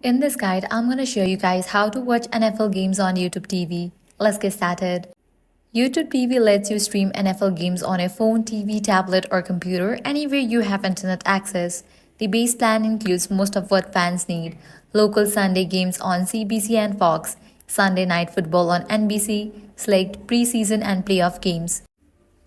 In this guide, I'm going to show you guys how to watch NFL games on YouTube TV. Let's get started. YouTube TV lets you stream NFL games on a phone, TV, tablet, or computer anywhere you have internet access. The base plan includes most of what fans need: local Sunday games on CBC and Fox, Sunday night football on NBC, select preseason and playoff games.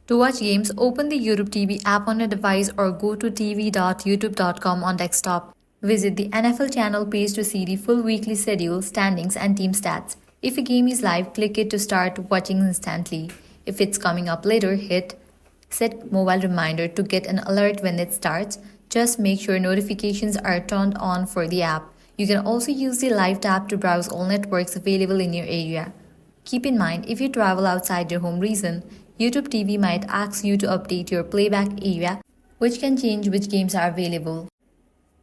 To watch games, open the YouTube TV app on your device or go to tv.youtube.com on desktop. Visit the NFL channel page to see the full weekly schedule, standings, and team stats. If a game is live, click it to start watching instantly. If it's coming up later, hit set mobile reminder to get an alert when it starts. Just make sure notifications are turned on for the app. You can also use the Live tab to browse all networks available in your area. Keep in mind, if you travel outside your home region, YouTube TV might ask you to update your playback area, which can change which games are available.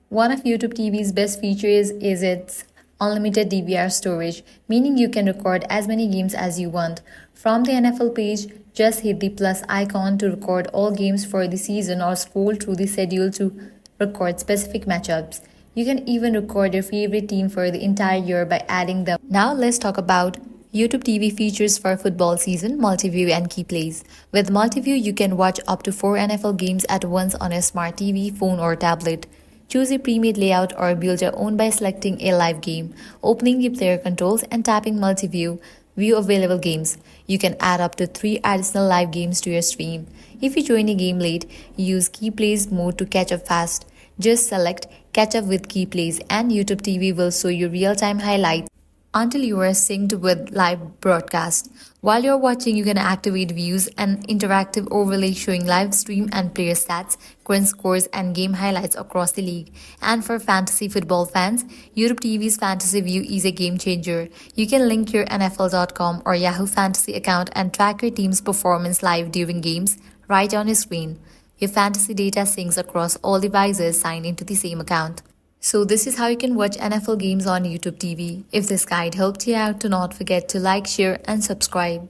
One of YouTube TV's best features is its unlimited DVR storage, meaning you can record as many games as you want. From the NFL page, just hit the plus icon to record all games for the season or scroll through the schedule to record specific matchups. You can even record your favorite team for the entire year by adding them. Now let's talk about YouTube TV features for football season, multi-view, and key plays. With multi-view, you can watch up to 4 NFL games at once on a smart TV, phone, or tablet. Choose a pre-made layout or build your own by selecting a live game, opening the player controls, and tapping multi-view. View available games. You can add up to 3 additional live games to your stream. If you join a game late, use key plays mode to catch up fast. Just select Catch Up with Key Plays and YouTube TV will show you real-time highlights until you are synced with live broadcast. While you're watching, you can activate views, an interactive overlay showing live stream and player stats, current scores, and game highlights across the league. And for fantasy football fans, YouTube TV's Fantasy View is a game changer. You can link your NFL.com or Yahoo Fantasy account and track your team's performance live during games right on your screen. Your fantasy data syncs across all devices signed into the same account. So this is how you can watch NFL games on YouTube TV. If this guide helped you out, do not forget to like, share, and subscribe.